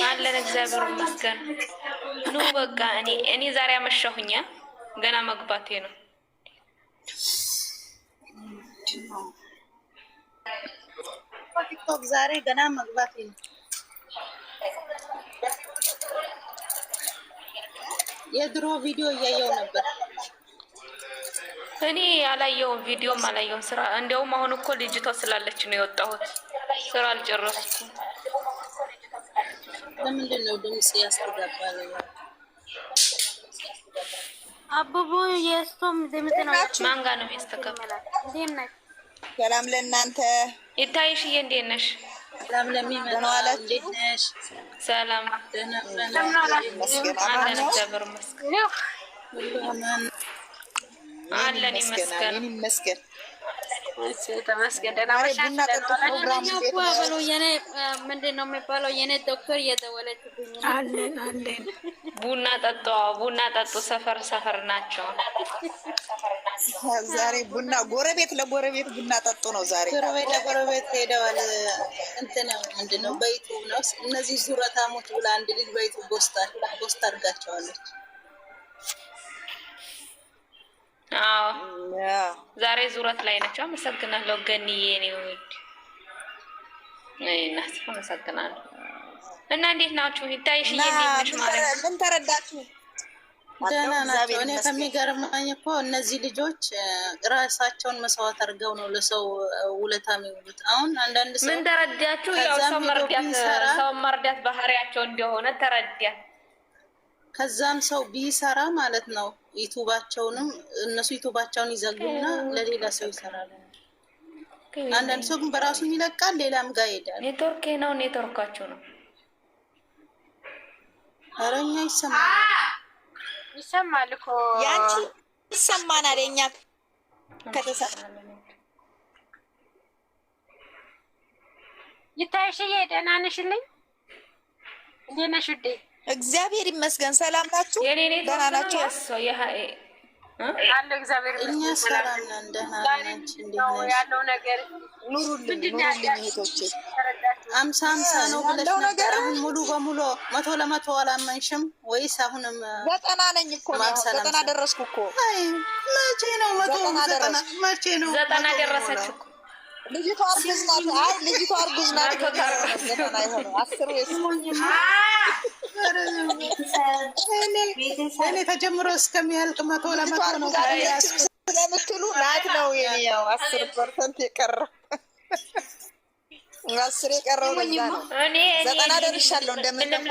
አለን እግዚአብሔር ይመስገን። ኑ በቃ እኔ ዛሬ አመሻሁኛ ገና መግባቴ ነው። ቲክቶክ ዛሬ ገና መግባቴ ነው። የድሮ ቪዲዮ እያየው ነበር። እኔ ያላየውን ቪዲዮም አላየውን ስራ እንዲያውም አሁን እኮ ልጅቷ ስላለች ነው የወጣሁት። ስራ አልጨረስኩም። ለምንድን ነው ድምጽ ያስተጋባል? አቡቡ የስቶም ድምጽ ነው። ማን ጋር ነው ያስተጋባል? እንዴት ነሽ? ሰላም ለእናንተ። ይታይሽዬ እንዴት ነሽ? ሰላም ለሚመጣው እንዴት ነሽ? ሰላም አለን እግዚአብሔር ይመስገን። አለን ይመስገን። እሺ ተመስገን። ደህና ነሽ? ምንድን ነው የሚባለው? የኔ ዶክተር እየደወለችብኝ ነው። አለን ቡና ጠጡ። ሰፈር ናቸው ዛሬ ቡና ጎረቤት ለጎረቤት ቡና ጠጡ ነው ዛሬ። ጎረቤት ለጎረቤት ሄደዋል። እንትን ምንድን ነው በይቱ ነው እነዚህ ዙረታሞች ብላ አንድ ልጅ በይቱ ቦስት አድርጋቸዋለች። ዛሬ ዙረት ላይ ነች። አመሰግናለሁ ገኒዬ ነው እናት አመሰግናለሁ። እና እንዴት ናችሁ? ይታይሽ እንዴት ማለት ምን ተረዳችሁ? ደህና ናቸው። እኔ ከሚገርመኝ እኮ እነዚህ ልጆች ራሳቸውን መስዋዕት አድርገው ነው ለሰው ውለታ የሚውሉት። አሁን አንዳንድ ሰው ምን ተረዳችሁ? ያው ሰው መርዳት ባህሪያቸው እንደሆነ ተረዳ። ከዛም ሰው ቢሰራ ማለት ነው ዩቱባቸውንም እነሱ ዩቱባቸውን ይዘጉና ለሌላ ሰው ይሰራሉ። አንዳንድ ሰው ግን በራሱ ይለቃል፣ ሌላም ጋር ይሄዳል። ኔትወርካቸው ነው። ኧረ እኛ ይሰማል እኮ ያንቺ ይሰማናል። የኛ ከተሰማ ይታይሽዬ ደህና ነሽልኝ? እንዴት ነሽ ውዴ? እግዚአብሔር ይመስገን። ሰላም ናችሁ? ደህና ናችሁ? አለ እግዚአብሔር ይመስገን። ሰላም ነን፣ ደህና ነን። ያለው ነገር ኑሩልኝ እህቶቼ። 50 ነው ብለሽ ነበር። አሁን ሙሉ በሙሉ 100 ለመቶ አላመንሽም ወይስ? አሁንም 90 ነኝ እኮ ነው። 90 ደረስኩ እኮ። አይ መቼ ነው 190? መቼ ነው 90 ደረሰች እኮ ልጅቷ አርጉዝ ናት። አይ ልጅቷ አርጉዝ ናት። ገና አይሆንም 10 ወይስ እኔ ተጀምሮ እስከሚያልቅ 100 ለመቶ ነው ስለምትሉ ናት ነው የኔ ያው 10% የቀረው 10 የቀረው ለዛ ነው። 90 ደርሻለሁ። እንደምንም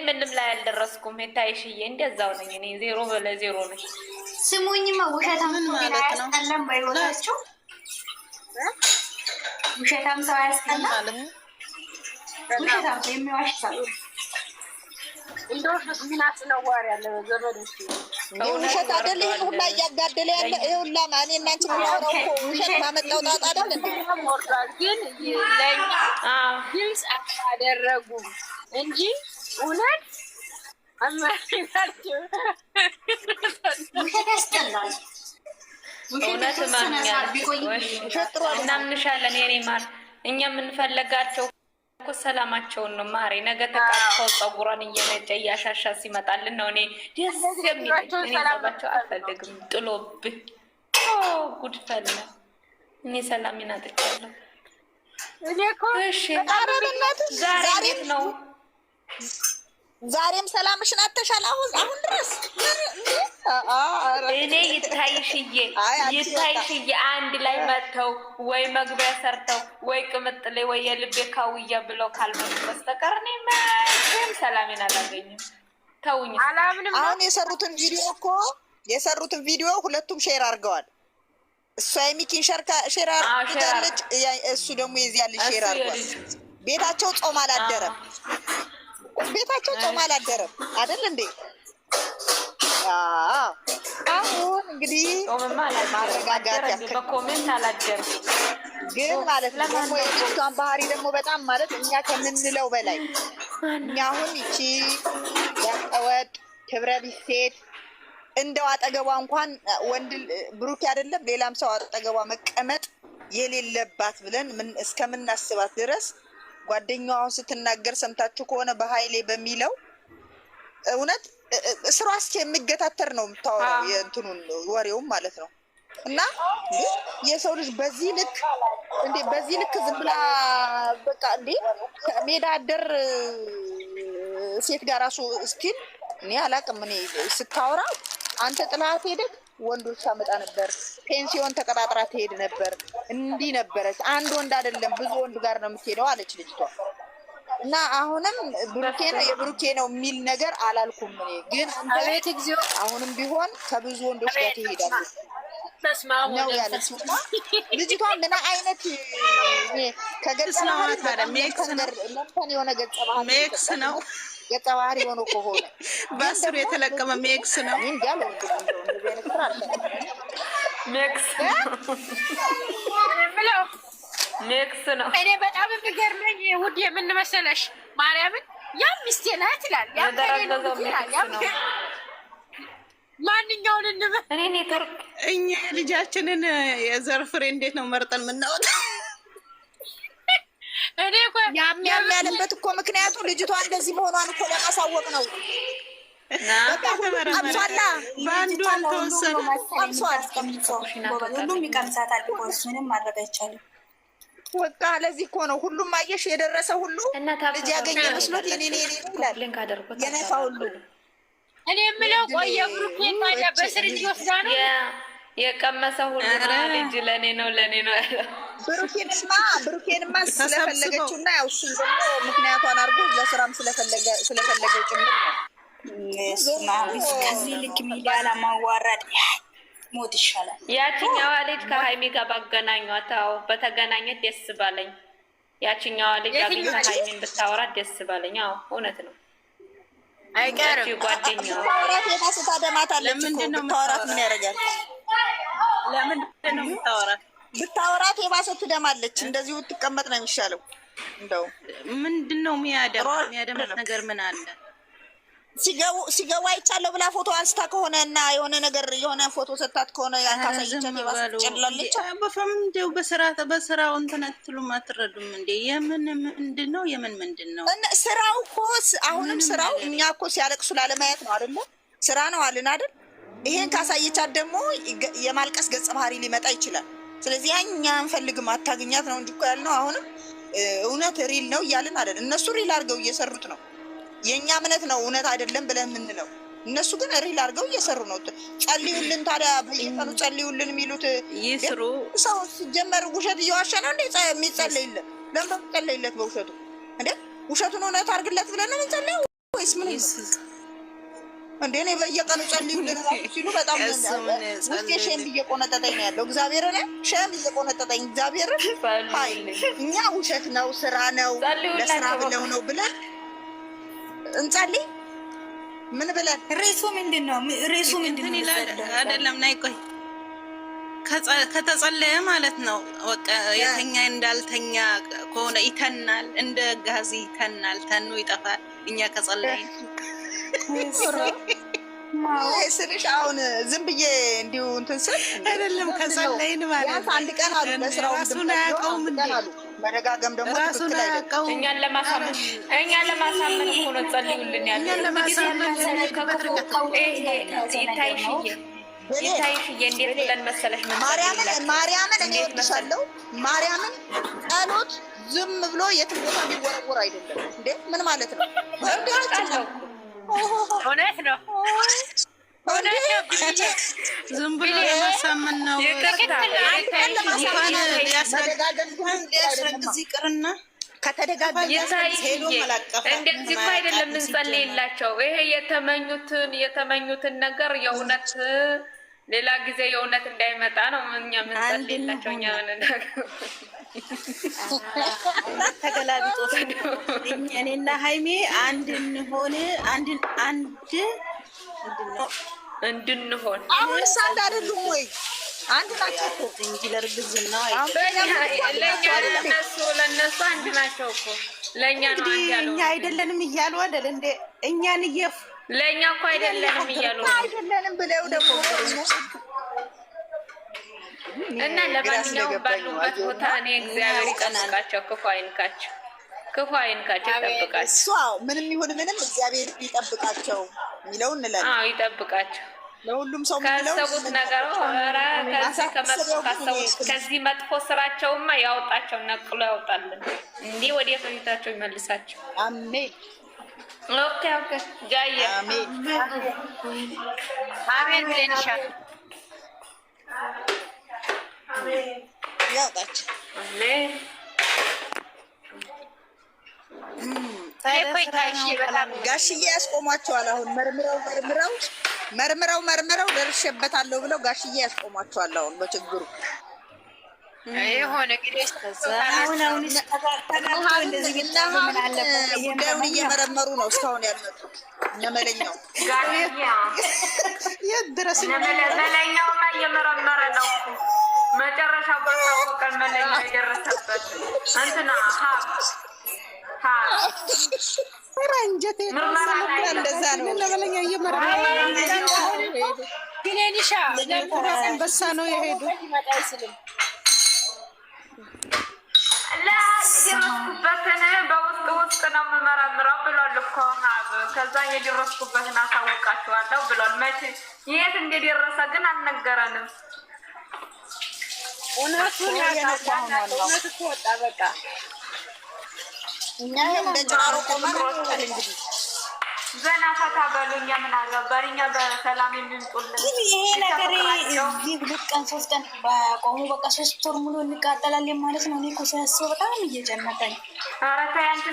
ምንም ላይ አልደረስኩም። የታይሽዬ እንደዛው ነኝ እኔ 0 ለ0 ነኝ። ስሙኝማ ውሸታም ማለት ነው። አያስጠላም ባይወጣችሁ ውሸታም ሰው አያስጠላም ማለት ነው። ውሸታም ሰው የሚዋሽ ሰው እንደው ምን አስነዋሪ ያለ ዘመዶች ውሸት አይደል? ይሄን ሁላ እያጋደለ ያለ ይሄ ሁላ ማን እናንተ ነው እኮ ውሸት ማመጣው ጣጣ አይደል እንዴ? ግን ለኛ ግልጽ አደረጉ እንጂ እውነት አማሪታቸው ውሸት ያስጠላል። እውነት እናምንሻለን የኔ ማር። እኛ የምንፈልጋቸው እኮ ሰላማቸውን ነው ማሬ። ነገ ተቃጥተው ፀጉሯን እየነጨ እያሻሻ ሲመጣልን ነው እኔ ደስ የሚለኝ። እኔ ሰላማቸው አልፈልግም። ጥሎብኝ ጉድ ፈላ። እኔ ሰላም ይናጥቻለሁ። እሺ ዛሬ ነው ዛሬም ሰላምሽን አተሻል? አሁን ድረስ እኔ ይታይሽዬ አንድ ላይ መጥተው ወይ መግቢያ ሰርተው ወይ ቅምጥሌ ወይ የልቤ ካውያ ብለው ካልመጡ በስተቀር እኔ ምንም ሰላሜን አላገኝም። ተውኝ። አሁን የሰሩትን ቪዲዮ ሁለቱም ሼር አድርገዋል። እሷ የሚኪን ሼር አድርጋለች፣ እሱ ደግሞ የዚያ ልጅ ሼር አድርጓል። ቤታቸው ጾም አላደረም። አይደል እንዴ? አሁን እንግዲህ ማረጋጋት በኮሜንት አላደረም ግን ማለት ነው። ደግሞ የልጅቷን ባህሪ ደግሞ በጣም ማለት እኛ ከምንለው በላይ እኛ አሁን ይቺ ያቀወጥ ክብረ ቢስ ሴት እንደው አጠገቧ እንኳን ወንድ ብሩክ አይደለም ሌላም ሰው አጠገቧ መቀመጥ የሌለባት ብለን እስከምናስባት ድረስ ጓደኛዋ ስትናገር ሰምታችሁ ከሆነ በኃይሌ በሚለው እውነት ስራስ የሚገታተር ነው የምታወራው የእንትኑን ወሬውም ማለት ነው። እና የሰው ልጅ በዚህ ልክ ዝም ብላ በቃ እንዴ ሜዳ አደር ሴት ጋር ራሱ እስቲል እኔ አላቅም። እኔ ስታወራ አንተ ጥላት ሄደህ ወንዶች ታመጣ ነበር፣ ፔንሲዮን ተቀጣጥራ ትሄድ ነበር፣ እንዲህ ነበረች። አንድ ወንድ አይደለም ብዙ ወንድ ጋር ነው የምትሄደው አለች ልጅቷ። እና አሁንም የብሩኬ ነው የሚል ነገር አላልኩም እኔ ግን አሁንም ቢሆን ከብዙ ወንዶች ጋር ትሄዳለች ነው ያለች። ልጅቷ ምን አይነት ከገጸ የሆነ ገጸ ባህሪ ሆኖ ከሆነ በስሩ የተለቀመ ሜክስ ነው ሜክስ ነው። እኔ በጣም የሚገርመኝ ውድ የምን መሰለሽ ማርያምን ያም ሚስቴ ናት ይላል ማንኛውን እንበል እኔ ኔትወርክ እኛ ልጃችንን የዘር ፍሬ እንዴት ነው መርጠን የምናወጣው? እኔ እኮ ያም ያለበት እኮ ምክንያቱ ልጅቷ እንደዚህ መሆኗን እኮ ለማሳወቅ ነው። አብሷላ በአንዱ አልተወሰነ ሁሉም ይቀምሳታል። ምንም ማድረግ አይቻልም። በቃ ለዚህ እኮ ነው ሁሉም አየሽ የደረሰ ሁሉ ልጅ ያገኘ መስሎት የኔ ይላል የነፋ ሁሉ። እኔ የምለው ቆየ ብሩኬን ታዲያ በስርጅ ወስዳ ነው የቀመሰ ሁሉ ልጅ ለኔ ነው ያለው። ብሩኬንማ ስለፈለገችው እና ያው እሱን ደግሞ ምክንያቷን አድርጎ ለስራም ስለፈለገው ጭምር ነው። ከዚህ ልክ ሚዲያ ለማዋረድ ሞት ይሻላል። ያችኛዋ ልጅ ከሀይሚ ጋር ባገናኟት፣ በተገናኘት ደስ ባለኝ። ያችኛዋ ልጅ አግኝታ ሀይሚን ብታወራት ደስ ባለኝ። እውነት ነው አይቀርም። ጓደኛዋ ታወራት የማስታ ደማታለች እኮ ብታወራት ምን ያደርጋል? ለምንድን ነው የምታወራት? ብታወራት የባሰ ትደማለች። እንደዚሁ ትቀመጥ ነው የሚሻለው። እንደው ምንድን ነው የሚያደምጥ ነገር ምን አለ? ሲገቡ አይቻለሁ ብላ ፎቶ አንስታ ከሆነ እና የሆነ ነገር የሆነ ፎቶ ሰታት ከሆነ ያካሳይቻት የባሰ ጨላለች። በፈምደው በስራው እንትን አትሉም አትረዱም እንዴ? የምን ምንድን ነው ስራው እኮ አሁንም ስራው እኛ እኮ ሲያለቅሱ ላለማየት ነው አይደለ? ስራ ነው አልን አይደል? ይሄን ካሳየቻት ደግሞ የማልቀስ ገጸ ባህሪ ሊመጣ ይችላል። ስለዚህ እኛ አንፈልግም አታገኛት ነው እንጂ እኮ ያልነው። አሁንም እውነት ሪል ነው እያልን አይደል? እነሱ ሪል አድርገው እየሰሩት ነው። የእኛ እምነት ነው እውነት አይደለም ብለን የምንለው፣ እነሱ ግን ሪል አድርገው እየሰሩ ነው። ጸልዩልን ታዲያ በየቀኑ ጸልዩልን የሚሉት ይስሩ። ሰው ሲጀመር ውሸት እየዋሸ ነው እንዴ የሚጸለይለት? ለምን በሚጸለይለት በውሸቱ እንዴ? ውሸቱን እውነት አድርግለት ብለን ነው የምንጸለየው ወይስ ምን እንዴ? እኔ በየቀኑ ጸልዩልን ሲሉ በጣም ውስጤ ሸም እየቆነጠጠኝ ነው ያለው። እግዚአብሔርን ሸም እየቆነጠጠኝ እግዚአብሔርን። እኛ ውሸት ነው ስራ ነው ለስራ ብለው ነው ብለን እንጸልይ። ምን ብለን ሬሱ ምንድን ነው? ሬሱ ምንድን ይላል አይደለም? ናይ ቆይ ከተጸለየ ማለት ነው በቃ የተኛ እንዳልተኛ ከሆነ ይተናል፣ እንደ ጋዝ ይተናል፣ ተኑ ይጠፋል። እኛ ከጸለይን ስልሽ አሁን ዝም ብዬ እንዲሁ እንትን ስል አይደለም ከጸለይን ማለት አንድ ቀን አሉ ለስራው ራሱን አያውቀውም እንዴ? መደጋገም ደግሞ ራሱን አያውቀውም። እኛን ለማሳመን እኮ ነው ጸልዩልን ያለ። እኛን ለማሳመን ይታይሽዬ እንዴት ብለን መሰለሽ ማርያምን እኔ እወድሻለሁ። ማርያምን ጸሎት ዝም ብሎ የትም ቦታ የሚወረወር አይደለም እንዴ? ምን ማለት ነው? እውነት ነው ዝም ብሎ ለማሳመን ነው። ሊያስረግዝ ይቅርና እንደዚህ እኮ አይደለም እንጸልይላቸው። ይሄ የተመኙትን ነገር የእውነት ሌላ ጊዜ የእውነት እንዳይመጣ ነው እኛ ምንጸልይላቸው። እኛ ተገላቢጦት እኔና ሀይሜ አንድ እንሆን እንድንሆን አሁን ሳንድ አይደሉም ወይ? አንድ ናቸው እኮ እንጂ ለእርግዝና ለእነሱ አንድ ናቸው እኮ። ለእኛ ነው አንድ ያለው። እኛ አይደለንም እያሉ አይደል እንደ እኛን ለእኛ እኮ አይደለንም እያሉ አይደለንም ብለው ደግሞ እና ለማንኛውም ባሉበት ቦታ እኔ እግዚአብሔር ይጠብቃቸው፣ ክፉ አይንካቸው። ክፉ አይንካቸው፣ ይጠብቃቸው። እሷ ምንም ይሁን ምንም እግዚአብሔር ይጠብቃቸው የሚለውን እንላለን። አዎ ይጠብቃቸው። ለሁሉም ሰው ካሰቡት ነገር ከዚህ መጥፎ ስራቸውማ ያወጣቸው፣ ነቅሎ ያውጣልን። እንዲህ ወደ ፈሪታቸው ይመልሳቸው። አሜን። ኦኬ ጃዬ አሜን አሜን ብለንሻ ያውጣቸው። አሜን። ጋሽዬ ያስቆሟቸዋል። አሁን መርምረው ደርሼበታለሁ ብለው ጋሽዬ ያስቆሟቸዋል። አሁን በችግሩ የሆነ ጉዳዩን እየመረመሩ ነው እስካሁን ያልመጡት እነ መለኛው። የት ድረስ መለኛውማ እየመረመረ ነው። መጨረሻው ባሳወቀን መለኛው የደረሰበት እንትና እንጀቴ እንደዛ ነው። ለመለኛ እየመረመረ አንበሳ ነው የሄዱ የደረስኩበትን በውስጥ ነው የምመረምረው ብሏል እኮ ሀብ። ከዛ የደረስኩበትን አሳውቃችኋለሁ ብሏል። መቼ የት እንደደረሰ ግን አልነገረንም። እውነቱን እውነት እኮ ወጣ። በቃ እኛ እንደ ጭራሮ ቆመን እንግዲህ ዘና ፈታ በሉ። እኛ ምን አገባን? እኛ በሰላም የምንጡልን። ይሄ ነገር እዚህ 2 ቀን 3 ቀን በቆሙ በቃ 3 ወር ሙሉ እንቃጠላለን ማለት ነው። እኔ እኮ ሳያስበው በጣም እየጨነቀኝ። ኧረ ተይ አንቺ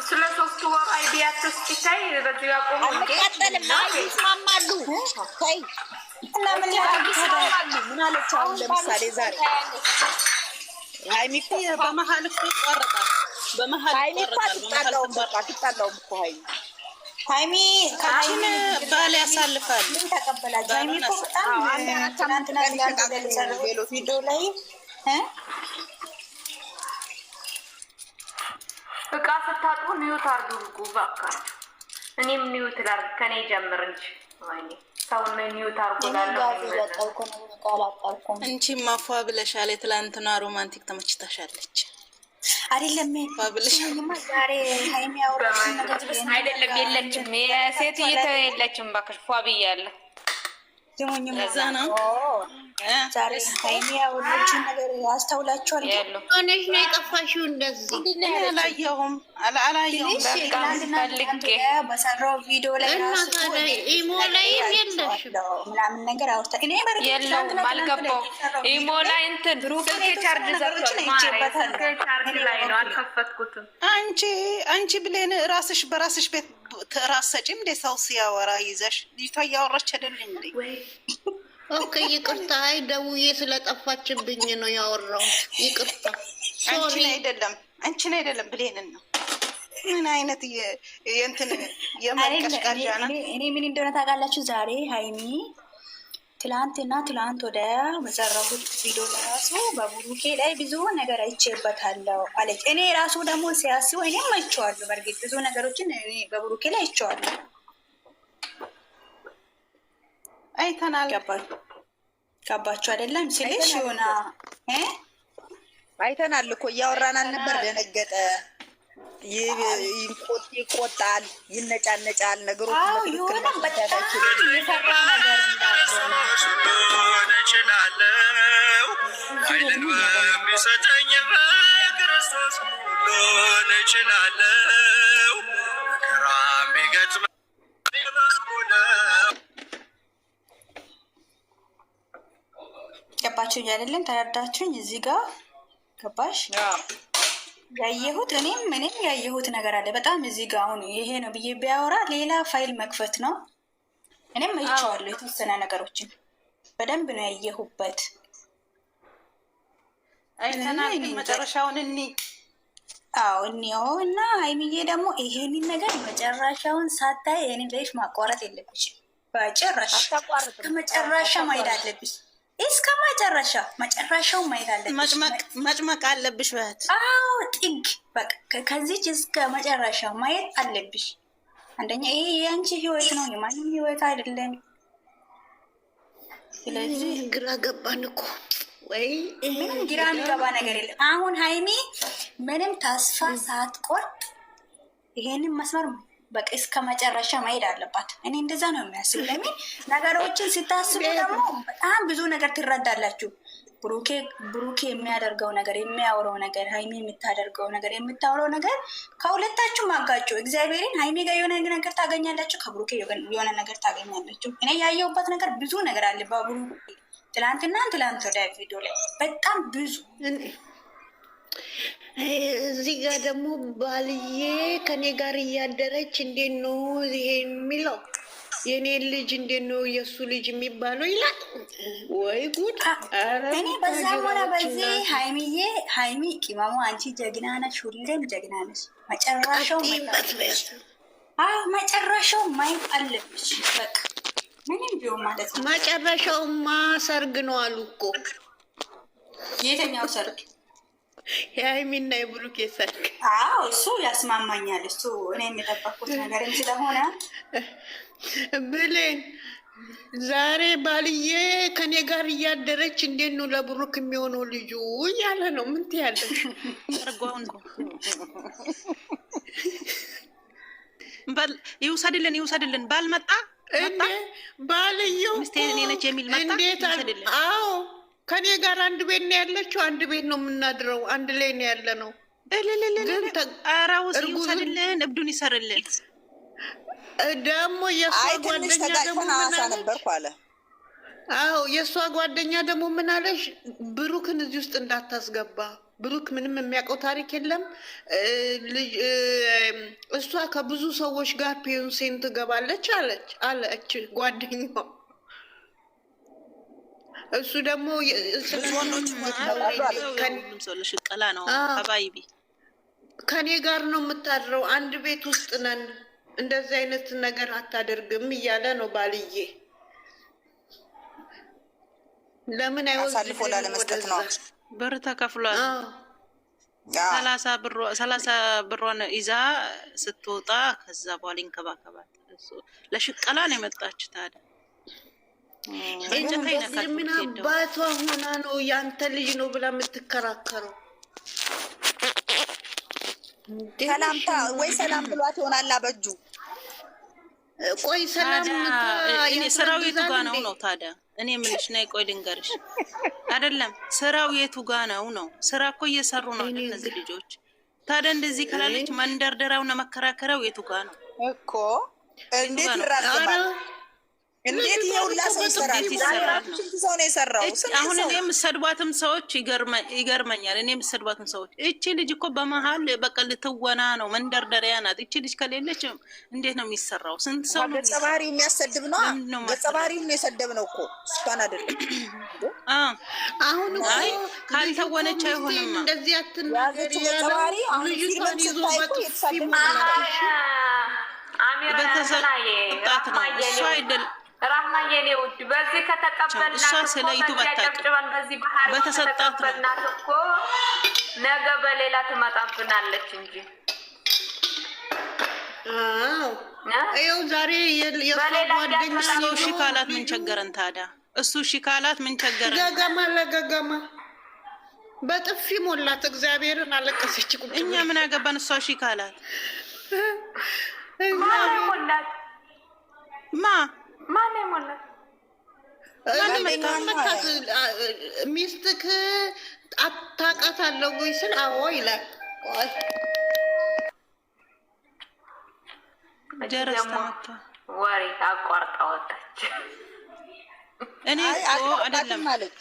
ስለ 3 ወር አይዲያ ትስኪታይ በዚህ ያቆሙ አንቃጠልም። ይስማማሉ። ተይ እና ምን ያደርጋሉ? ምን አለች? አሁን ለምሳሌ ዛሬ ሃይሚ እኮ በመሀል እኮ ይቆረጣል። በመሀል ይቆረጣል። ትጣላውም በቃ ትጣላውም እኮ ሃይሚ ካችን ባል ያሳልፋል። ተቀበላችሁ። ሃይሚ እኮ በጣም ትናንትና ቪዲዮ ላይ እቃ ስታጥቡ ኒውት አድርጉ እባካችሁ። እኔም ኒውት ላድርግ ከኔ ጀምር እንጂ ወይኔ ሰውን ኒውት አድርጉ ላለው እንቺ ማፏ ብለሻል። የትላንትና ሮማንቲክ ተመችታሻለች አይደለም? ዛሬ ሃይሚ ያወራችው ነገር አይደለም። የለችም ሴትየዋ የለችም። እባክሽ ፏ ብያለሁ። ለዛ ነው ዛሬ ሃይሚ ያወራችው ነገር አስተውላችኋል? ሆነሽ ነው የጠፋሽው። እንደዚህ አላየሁም። በሰራው ቪዲዮ ላይ ኢሞ ላይ የለሽ ምናምን ነገር አውርታ እኔ የለውም አልገባሁም። ኢሞ ላይ እንትን ስልኬ ቻርጅ ቻርጅ ላይ ነው አልከፈትኩትም። አንቺ ብሌን ራስሽ በራስሽ ቤት ራስ ሰጪም እንደ ሰው ሲያወራ ይዘሽ ልጅቷ እያወራች አይደለም እንዴ? ኦኬ ይቅርታ። አይ ደውዬ ስለጠፋችብኝ ነው ያወራው። ይቅርታ። አንቺን አይደለም ብሌንን ነው። ምን አይነት የእንትን የመቀሽቀሻ ነው። እኔ ምን እንደሆነ ታውቃላችሁ? ዛሬ ሃይሚ ትላንት ወደ መሰራሁት ቪዲዮ ለራሱ በቡሩኬ ላይ ብዙ ነገር አይቼበታለሁ አለች። እኔ ራሱ ደግሞ ሲያስበው እኔም አይቼዋለሁ። በእርግጥ ብዙ ነገሮችን እኔ በቡሩኬ ላይ አይቼዋለሁ። አይተናል። ገባችሁ አይደለም? ስልሽ ሆና አይተናል እኮ እያወራን አልነበር? ደነገጠ፣ ይቆጣል፣ ይነጫነጫል። ነገሮች የሆነ በጣም የፈራ ነገር እችላለሁ ኃይልን በሚሰጠኝ በክርስቶስ ሁሉን እችላለሁ። መከራም ቢገጥመኝ ገባችሁኝ አይደለም? ተረዳችሁኝ? እዚህ ጋር ገባሽ? ያየሁት እኔም ያየሁት ነገር አለ በጣም እዚህ ጋር። አሁን ይሄ ነው ብዬ ቢያወራ ሌላ ፋይል መክፈት ነው። እኔም አይቼዋለሁ የተወሰነ ነገሮችን በደንብ ነው ያየሁበት። አይተናል። መጨረሻውን እኒው እና ሃይሚዬ ደግሞ ይሄንን ነገር መጨረሻውን ሳታይ እኔ ልጅ ማቋረጥ የለብሽም በጭራሽ። ከመጨረሻ ማየት አለብሽ። እስከ መጨረሻው ማየት አለብሽ። መጭመቅ አለብሽ በት ጥግ በቃ ከዚች እስከ መጨረሻ ማየት አለብሽ። አንደኛ ይሄ የአንቺ ህይወት ነው፣ የማንም ህይወት አይደለም። ስለዚህ ግራ ገባን እኮ ምንም ግራ የሚገባ ነገር የለም። አሁን ሃይሚ ምንም ተስፋ ሳትቆርጥ ይሄንን መስመር በቃ እስከ መጨረሻ መሄድ አለባት። እኔ እንደዛ ነው የሚያስብ። ለምን ነገሮችን ስታስቡ ደግሞ በጣም ብዙ ነገር ትረዳላችሁ። ብሩኬ የሚያደርገው ነገር፣ የሚያወራው ነገር፣ ሀይሚ የምታደርገው ነገር፣ የምታወራው ነገር ከሁለታችሁ ማጋጩ። እግዚአብሔርን ሀይሚ ጋር የሆነ ነገር ታገኛላችሁ፣ ከብሩኬ የሆነ ነገር ታገኛላችሁ። እኔ ያየሁበት ነገር ብዙ ነገር አለ በብሩኬ ትላንት ወደ ቪዲዮ ላይ በጣም ብዙ። እዚህ ጋር ደግሞ ባልዬ ከኔ ጋር እያደረች እንዴት ነው ይሄ የሚለው የኔ ልጅ እንዴት ነው የእሱ ልጅ የሚባለው ይላል። ወይ ጉድ! እኔ በዛ ሆነ በዚህ ሀይሚ ቅመሙ፣ አንቺ ጀግና ነሽ፣ ሁሌም ጀግና ነሽ። መጨረሻው ማየት አለብሽ በቃ ምንም ቢሆን ማለት ነው። መጨረሻውማ ሰርግ ነው አሉ እኮ። የትኛው ሰርግ? የሀይሚና የብሩኬ ሰርግ። አዎ እሱ ያስማማኛል። እሱ እኔ የሚጠበቁት ነገርም ስለሆነ ብሌን ዛሬ ባልዬ ከኔ ጋር እያደረች እንዴት ነው ለብሩክ የሚሆነው ልጁ እያለ ነው። ምን ትያለሽ? ይውሰድልን ባልመጣ ባልየው ነች የሚል መጣ። አዎ ከኔ ጋር አንድ ቤት ነው ያለችው፣ አንድ ቤት ነው የምናድረው፣ አንድ ላይ ነው ያለ ነው። ይውሰድልን፣ እብዱን ይሰርልን። ደግሞ የእሷ ጓደኛ ደግሞ ነበርኩ አለ። አዎ የእሷ ጓደኛ ደግሞ ምን አለሽ? ብሩክን እዚህ ውስጥ እንዳታስገባ፣ ብሩክ ምንም የሚያውቀው ታሪክ የለም። እሷ ከብዙ ሰዎች ጋር ፔንሴን ትገባለች አለች ጓደኛው። እሱ ደግሞ ሽቀላ ነው አባይቢ ከኔ ጋር ነው የምታድረው፣ አንድ ቤት ውስጥ ነን፣ እንደዚህ አይነት ነገር አታደርግም እያለ ነው ባልዬ። ለምን አሳልፎ ላለመስጠት ነው። ብር ተከፍሏል። 30 ብሯን ይዛ ስትወጣ ከዛ በኋላ ይንከባከባት። ለሽቀላ ነው የመጣች። ታዲያ ምን አባቷ ሆና ነው ያንተ ልጅ ነው ብላ የምትከራከረው? ሰላምታ ወይ ሰላም ብሏት ይሆናል በእጁ። ቆይ ሰላም ስራው የቱ ጋ ነው ታዲያ? እኔ የምልሽ ነይ ቆይ ልንገርሽ። አይደለም ስራው የቱ ጋ ነው? ስራ እኮ እየሰሩ ነው እነዚህ ልጆች። ታዲያ እንደዚህ ከላለች መንደርደሪያውና መከራከሪያው የቱ ጋ ነው እኮ? እንዴት ይራዘማል? እንዴት የሁላ ሰው ይሰራል? ሰው ነው የሰራው። አሁን እኔ የምሰድቧትም ሰዎች ይገርመኛል። እኔ የምሰድቧትም ሰዎች እቺ ልጅ እኮ በመሀል በቃ ልትወና ነው፣ መንደርደሪያ ናት። እቺ ልጅ ከሌለች እንዴት ነው የሚሰራው? ስንት ሰው ነው ገጸ ባህሪ የሚያሰድብ ነው። ገጸ ባህሪውን ነው የሰደብ ነው እኮ እሷን አይደለም። አሁን ካልተወነች አይሆንም። እንደዚህ አትናገሪ ያለው ልጅቷን ይዞ በጥፊ በተሰጣት ነው እሱ አይደል ራህማ የኔ ውድ በዚህ ከተቀበልናት በተሰጣት እኮ ነገ በሌላ ትመጣብናለች እንጂ። ይኸው ዛሬ ጓደኛ ነው። እሺ ካላት ምን ቸገረን ታዲያ? እሱ እሺ ካላት ምን ቸገረን? ገገማ ለገገማ በጥፊ ሞላት። እግዚአብሔርን አለቀሰች። እኛ ምን አገባን? እሷ እሺ ካላት ሚስትክ አታውቃታለሁ ወይ ስል አዎ ይላል። ወሬ አቋርጣ ወጣች። እኔ አይደለም ማለት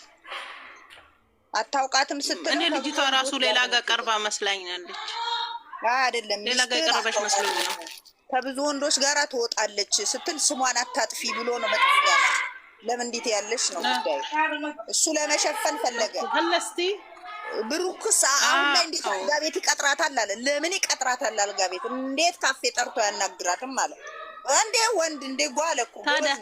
አታውቃትም ስትል እኔ ልጅቷ ራሱ ሌላ ጋር ቀርባ መስላኛለች። አይደለም ሌላ ጋር ቀርበሽ መስሎኝ ነው። ከብዙ ወንዶች ጋር ትወጣለች ስትል ስሟን አታጥፊ ብሎ ነው መጥፎ ያለ። ለምን እንዴት ያለሽ ነው ጉዳይ። እሱ ለመሸፈን ፈለገ። አለስቲ ብሩክስ አሁን ላይ እንዴት አልጋ ቤት ይቀጥራታል አለ። ለምን ይቀጥራታል አልጋ ቤት? እንዴት ካፌ ጠርቶ ያናግራትም አለ። እንዴ ወንድ እንዴ ጓለ እኮ ታዲያ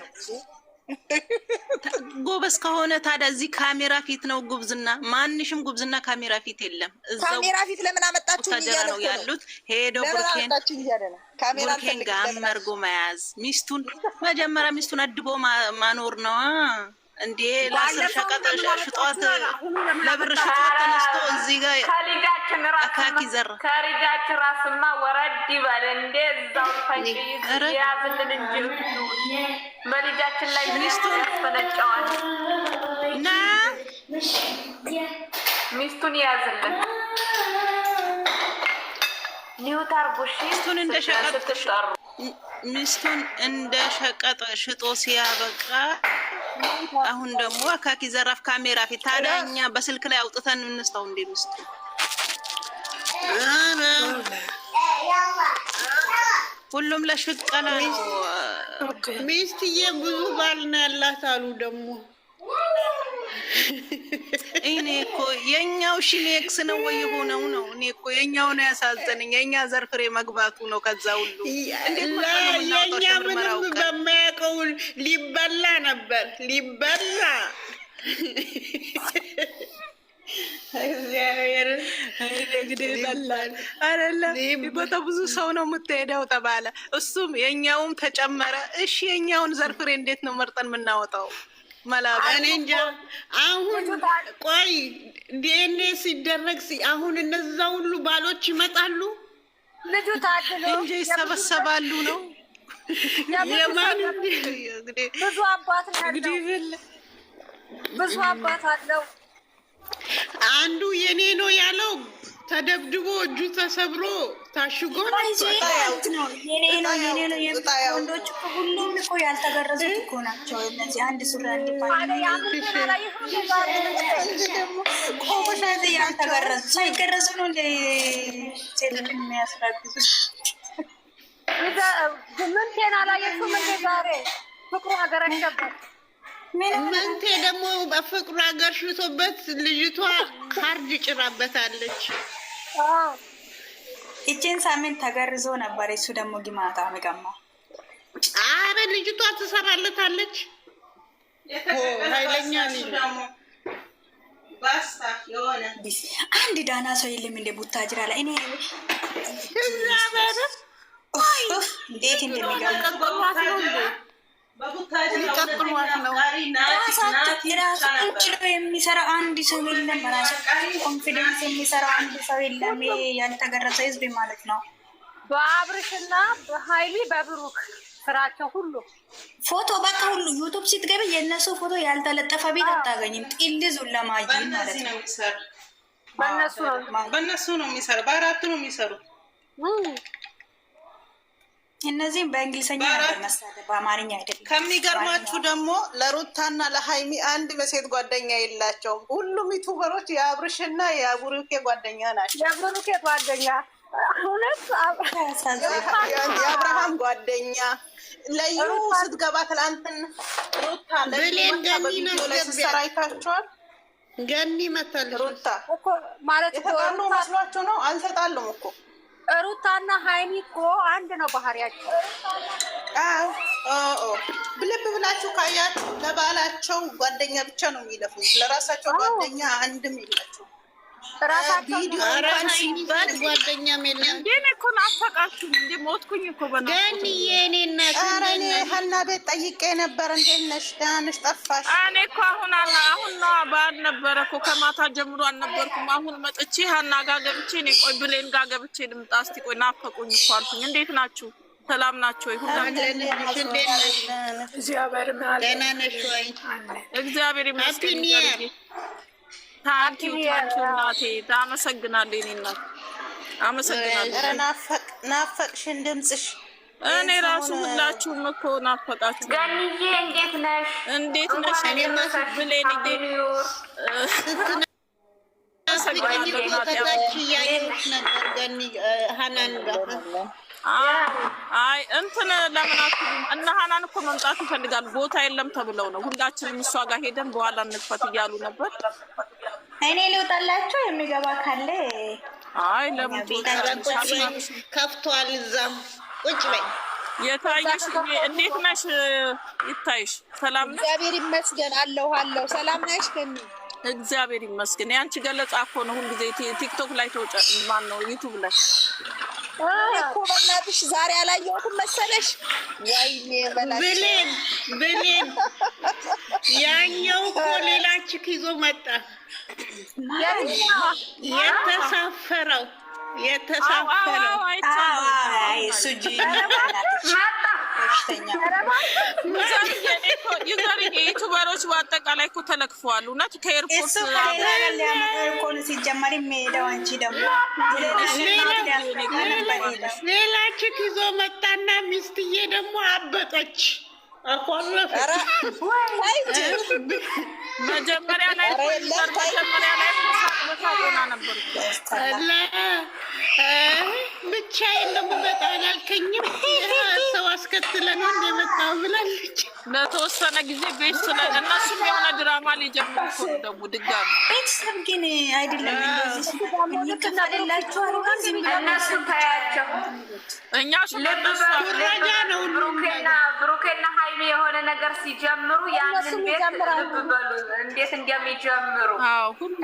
ጎበዝ ከሆነ ታዲያ እዚህ ካሜራ ፊት ነው ጉብዝና። ማንሽም ጉብዝና ካሜራ ፊት የለም። ካሜራ ፊት ለምን አመጣችሁ እያለ ነው ያሉት። ሄዶ ቡርኬን ጋር መርጎ መያዝ፣ ሚስቱን መጀመሪያ ሚስቱን አድቦ ማኖር ነው። እንዴ ለአስር ሸቀጥ ሽጧት ለብር ሽጧት ተነስቶ እዚህ ጋር አካኪ ዘራ ከሪዳችን ራስማ ወረድ ይበል እንዴ እዛው ፈንጂ ያዝልን እንጂ በልጃችን ላይ ያስፈነጨዋል እና ሚስቱን ያዝልን ኒውታር ቡሽ ሚስቱን እንደ ሸቀጥ ሽጦ ሲያበቃ አሁን ደግሞ አካኪ ዘራፍ ካሜራ ፊት ታዲያ እኛ በስልክ ላይ አውጥተን እንስታው እንዴ ሚስቱ ሁሉም ለሽቀላ ነው። ሚስትዬ ብዙ ባል ነው ያላት አሉ ደግሞ እኔ እኮ የኛው ሽኔክስ ነው ወይ ሆነው ነው። እኔ እኮ የኛው ነው ያሳዘነኝ። የኛ ዘርፍሬ መግባቱ ነው። ከዛ ሁሉ የኛ ምንም በማያውቀው ሊበላ ነበር ሊበላ እግዚአብሔር እንግዲህ ይበላል አይደለም። ቦታ ብዙ ሰው ነው የምትሄደው ተባለ። እሱም የኛውም ተጨመረ። እሺ የኛውን ዘርፍሬ እንዴት ነው መርጠን የምናወጣው? እኔ እንጃ። አሁን ቆይ ዲኤንኤ ሲደረግ አሁን እነዛ ሁሉ ባሎች ይመጣሉ ልጁ ታድሎ እንጂ ይሰበሰባሉ ነው የማን ብዙ አባት ነው ብዙ አባት አለው። አንዱ የኔ ነው ያለው ተደብድቦ እጁ ተሰብሮ ታሽጎ ነው የኔ ነው ወንዶች ሁሉም እኮ ያልተገረዙት እኮ ናቸው። እነዚህ አንድ ሱሪ አንድ ፓንት ያልተገረዙ ሳይገረዙ ነው እንደ ሴቶች የሚያስረግዙት። ምንቴን አላየሽም እንደ ዛሬ ፍቅሩ አገረሸበት። ምንቴ ደግሞ በፍቅሩ አገርሽቶበት ልጅቷ ካርድ ጭራበታለች። እቺን ሳምንት ተገርዞ ነበር። እሱ ደግሞ ግማታ መቀማ። አረ ልጅቷ ትሰራለታለች። ኃይለኛ ነው። ባስታ የሆነ አንድ ዳና ሰው የለም እንደ ቡታጅራ ላይ እኔ እንዴት እንደሚገባ የሚሰራ አንድ ሰው የለም። በራሱ ኮንፊደንስ የሚሰራ አንድ ሰው የለም። ያልተገረዘ ህዝብ ማለት ነው። በአብርሽና በሀይሚ በብሩክ ስራቸው ሁሉ ፎቶ በቃ ሁሉ ዩቱብ ስትገቢ የእነሱ ፎቶ ያልተለጠፈ ቤት አታገኝም። ጥልዙን ለማጅ ማለት ነው። በእነሱ ነው የሚሰራ። በአራቱ ነው የሚሰሩት። እነዚህም በእንግሊዝኛ ነበር መሰለኝ በአማርኛ አይደለም። ከሚገርማችሁ ደግሞ ለሩታና ለሀይሚ አንድ በሴት ጓደኛ የላቸውም። ሁሉም ዩቱበሮች የአብርሽና የብሩኬ ጓደኛ ናቸው። የብሩኬ ጓደኛ እውነት የአብርሃም ጓደኛ ለዩ ስትገባ ትላንትን ሩታ ለቪዲዮ ላይ ስትሰራ አይታችኋል። ገኒ መታለች። ሩታ ማለት የተጣሉ መስሏቸው ነው። አልተጣሉም እኮ ሩታና ሃይሚ እኮ አንድ ነው ባህሪያቸው። ልብ ብላችሁ ካያችሁ ለባላቸው ጓደኛ ብቻ ነው የሚለፉት። ለራሳቸው ጓደኛ አንድም የላቸው። ራሳቸው ሲባል ጓደኛም የለም። ግን እኮ ናፈቃችሁ እንዴ? ሞትኩኝ እኮ ገኒ የኔ እናት። ኧረ እኔ ሀና ቤት ጠይቄ ነበር። እንዴት ነሽ? ደህና ነሽ? ጠፋሽ። እኔ እኮ አሁን ነው በዓል ነበረ እኮ ከማታ ጀምሮ አልነበርኩም። አሁን መጥቼ ሀና ጋር ገብቼ እኔ ቆይ ብሌን ጋር ገብቼ ልምጣ እስኪ ቆይ ናፈቁኝ እኮ አልኩኝ። እንዴት ናችሁ? ሰላም ናችሁ ወይ? ሁላችሁ እግዚአብሔር ይመስገን። ታንኪዩ እናቴ ታመሰግናለሁ። እኔ እናት አመሰግናለሁ። ናፈቅሽን ድምፅሽ። እኔ ራሱ ሁላችሁም እኮ ናፈቃችሁ። ገኒዬ እንዴት ነሽ? እንዴት ነሽ? እኔ ብሌን አይ እንትን ለምን አትሉም? እነ ሀናን እኮ መምጣት ይፈልጋሉ። ቦታ የለም ተብለው ነው። ሁላችንም እሷ ጋር ሄደን በኋላ እንክፈት እያሉ ነበር። እኔ ልውጣላችሁ የሚገባ ካለ። አይ ለምን ከፍቷል። እዛም ቁጭ በይ። የታየሽ እንዴት ነሽ? ይታይሽ። ሰላም ነሽ? እግዚአብሔር ይመስገን። አለሁ። ሰላም ነሽ? እግዚአብሔር ይመስገን። ያንቺ ገለጻ እኮ ነው ሁልጊዜ ቲክቶክ ላይ ተወጫ ማን ነው ዩቲዩብ ላይ እኮ በእናትሽ ዛሬ አላየሁትም መሰለሽ። ወይኔ ብሌን ያኛው እኮ ሌላ ችክ ይዞ መጣ። የተሳፈረው ዩቱበሮች በአጠቃላይ እኮ ተለክፈዋል። እውነት ከኤርፖርት ሲጀመር የሚሄደው አንቺ ደግሞ ሌላ ችክ ይዞ መጣና ሚስትዬ ደግሞ አበጠች። መጀመሪያ ላይ ነበር ብቻዬን ደግሞ በጣም አልከኝም። ሰው አስከትለ ነው እንደመጣው ብላለች። ለተወሰነ ጊዜ ቤት ስለ እነሱም የሆነ ድራማ ሊጀምሩ እኮ ደግሞ ድጋሚ ቤተሰብ ግን አይደለም እንደዚህ እነሱ ታያቸው እኛ ሱራጃ ነው ብሩኬና ሀይሚ የሆነ ነገር ሲጀምሩ ያንን ቤት ልብ በሉ እንዴት እንደሚጀምሩ።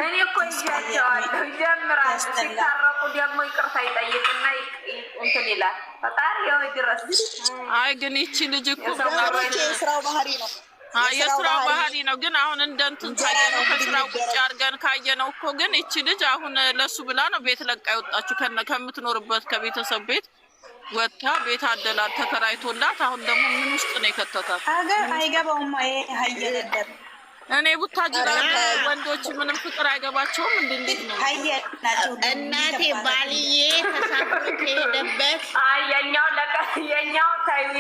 እኔ እኮ ይዣቸዋለሁ ይጀምራሉ። ሲታረቁ ደግሞ ይቅርታ ይጠይቅና እንትን ይላል። ፈጣሪ ያው ድረስ። አይ ግን ይቺ ልጅ እኮ የስራው ባህሪ ነው። የስራው ባህሪ ነው። ግን አሁን እንደ እንትን ካየነው ከስራው ቁጭ አድርገን ካየነው እኮ ግን ይቺ ልጅ አሁን ለሱ ብላ ነው ቤት ለቃ የወጣችው ከምትኖርበት ከቤተሰብ ቤት ወጥታ ቤት አደላት ተከራይቶላት። አሁን ደግሞ ምን ውስጥ ነው የከተታት? ሀገር አይገባውም። ሀየለደር እኔ ቡታጅራ ወንዶች ምንም ፍቅር አይገባቸውም። እንዴት ነው እናቴ ባልዬ ተሳፍሮ ከሄደበት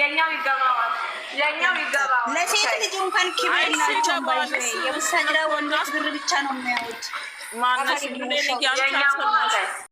የኛው ይገባዋል። ለሴት ልጅ እንኳን ክብር የላቸውም። የቡታጅራ ወንዶች ብር ብቻ ነው የሚያዩት። ማነስ ብሌን እያልቻሰማሽ